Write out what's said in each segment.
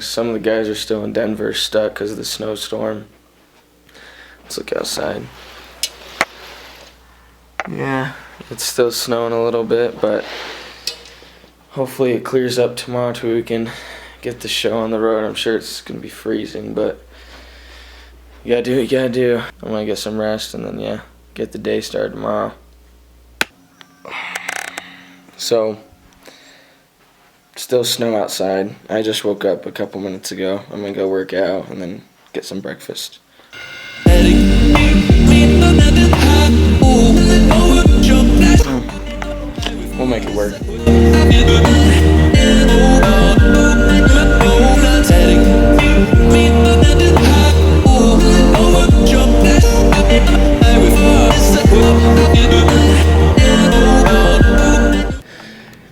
things. Some of the guys are still in Denver stuck because of the snowstorm. Let's look outside. Yeah, it's still snowing a little bit, but hopefully it clears up tomorrow so we can get the show on the road. I'm sure it's going to be freezing, but you gotta do what you gotta do. I'm gonna get some rest and then, yeah, get the day started tomorrow. So, still snow outside. I just woke up a couple minutes ago. I'm gonna go work out and then get some breakfast. We'll make it work.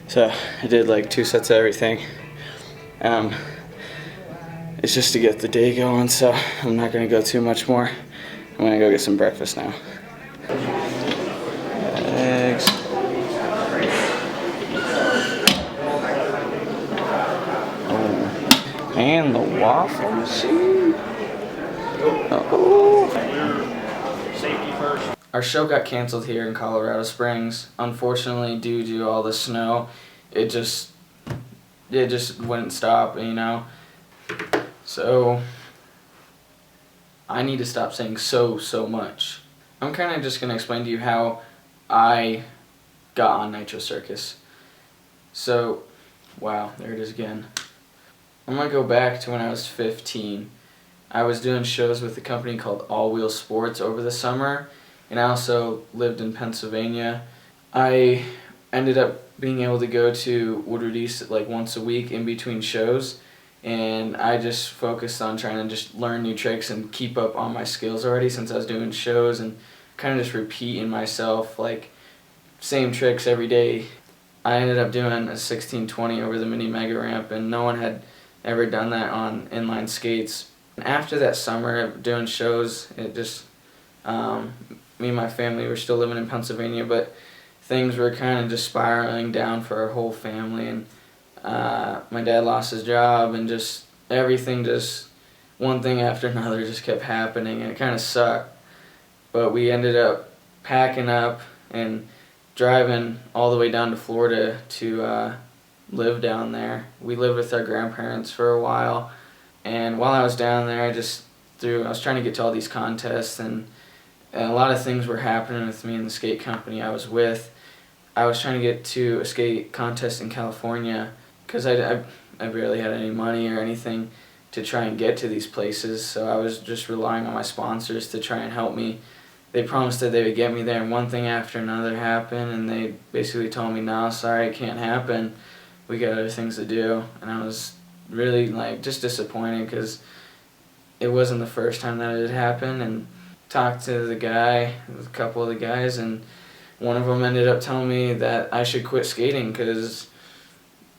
So I did like 2 sets of everything. It's just to get the day going, so I'm not gonna go too much more. I'm gonna go get some breakfast now. Eggs. Oh. And the waffle machine. Oh. Safety first. Our show got canceled here in Colorado Springs. Unfortunately, due to all the snow, it just wouldn't stop, you know. So I need to stop saying so much. I'm kind of just going to explain to you how I got on Nitro Circus. So, wow, there it is again. I'm going to go back to when I was 15. I was doing shows with a company called All Wheel Sports over the summer, and I also lived in Pennsylvania. I ended up being able to go to Woodward East like once a week in between shows, and I just focused on trying to just learn new tricks and keep up on my skills already since I was doing shows, and kind of just repeating myself like same tricks every day. I ended up doing a 1620 over the mini mega ramp, and no one had ever done that on inline skates. And after that summer of doing shows, it just me and my family were still living in Pennsylvania, but things were kind of just spiraling down for our whole family, and my dad lost his job, and just everything, just one thing after another just kept happening, and it kind of sucked. But we ended up packing up and driving all the way down to Florida to live down there. We lived with our grandparents for a while, and while I was down there, I was trying to get to all these contests, and a lot of things were happening with me and the skate company I was with. I was trying to get to a skate contest in California because I barely had any money or anything to try and get to these places, so I was just relying on my sponsors to try and help me. They promised that they would get me there, and one thing after another happened, and they basically told me, no, sorry, it can't happen. We got other things to do. And I was really like just disappointed because it wasn't the first time that it had happened, and talked to the guy, a couple of the guys, and one of them ended up telling me that I should quit skating because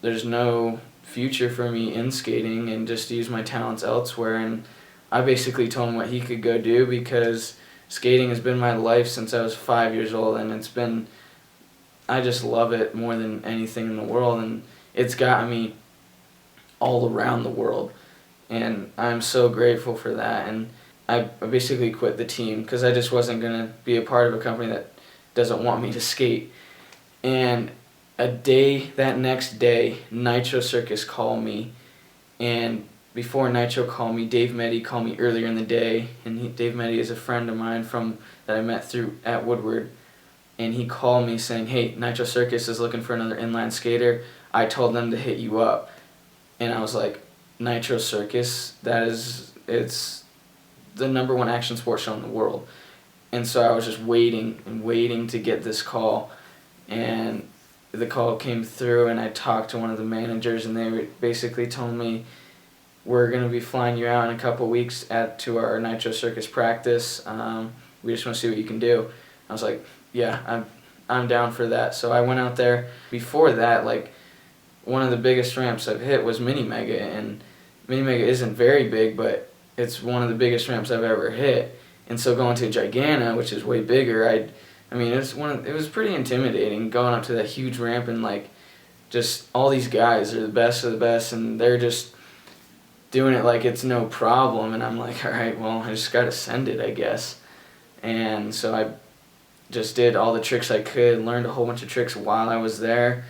there's no future for me in skating and just use my talents elsewhere. And I basically told him what he could go do because skating has been my life since I was 5 years old, and I just love it more than anything in the world, and it's got me all around the world, and I'm so grateful for that. And I basically quit the team because I just wasn't going to be a part of a company that doesn't want me to skate. And that next day, Nitro Circus called me, and before Nitro called me, Dave Meddy called me earlier in the day, and Dave Meddy is a friend of mine that I met at Woodward, and he called me saying, hey, Nitro Circus is looking for another inline skater. I told them to hit you up. And I was like, Nitro Circus? It's the #1 action sports show in the world. And so I was just waiting to get this call, and the call came through, and I talked to one of the managers, and they basically told me, we're going to be flying you out in a couple weeks to our Nitro Circus practice. We just want to see what you can do. I was like, yeah, I'm down for that. So I went out there. Before that, like, one of the biggest ramps I've hit was Mini Mega, and Mini Mega isn't very big, but it's one of the biggest ramps I've ever hit. And so going to Giganna, which is way bigger, it was pretty intimidating going up to that huge ramp, and like just all these guys are the best of the best, and they're just doing it like it's no problem, and I'm like, all right, well, I just gotta send it, I guess. And so I just did all the tricks I could, learned a whole bunch of tricks while I was there,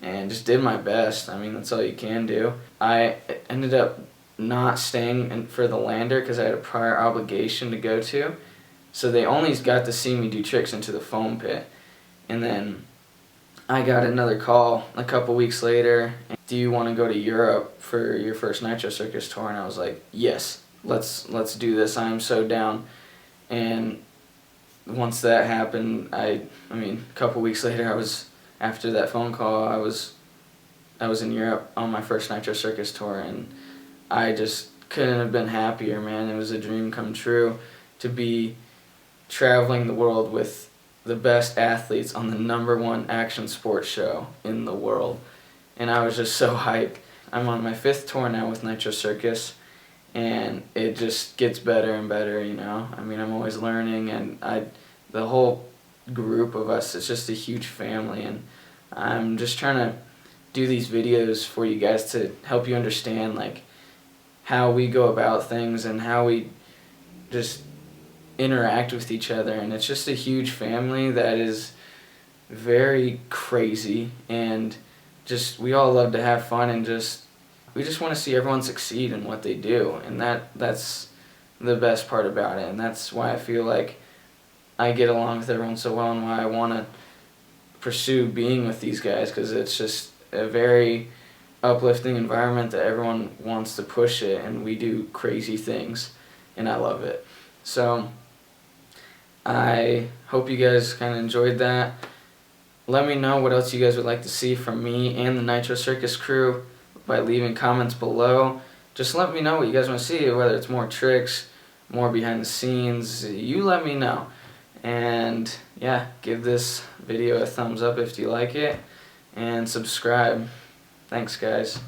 and just did my best. I mean, that's all you can do. I ended up not staying for the lander because I had a prior obligation to go to, so they only got to see me do tricks into the foam pit. And then I got another call a couple weeks later. Do you want to go to Europe for your first Nitro Circus tour? And I was like, yes, let's do this. I'm so down. And once that happened, I mean, a couple weeks later, after that phone call, I was in Europe on my first Nitro Circus tour, and I just couldn't have been happier, man. It was a dream come true to be traveling the world with the best athletes on the #1 action sports show in the world. And I was just so hyped. I'm on my 5th tour now with Nitro Circus, and it just gets better and better, you know. I mean, I'm always learning, and the whole group of us, it's just a huge family, and I'm just trying to do these videos for you guys to help you understand, like, how we go about things and how we just interact with each other. And it's just a huge family that is very crazy, and just we all love to have fun, and we just want to see everyone succeed in what they do, and that's the best part about it. And that's why I feel like I get along with everyone so well, and why I want to pursue being with these guys, because it's just a very uplifting environment that everyone wants to push it, and we do crazy things, and I love it. So I hope you guys kind of enjoyed that. Let me know what else you guys would like to see from me and the Nitro Circus crew by leaving comments below. Just let me know what you guys want to see, whether it's more tricks, more behind the scenes. You let me know. And yeah, give this video a thumbs up if you like it, and subscribe. Thanks, guys.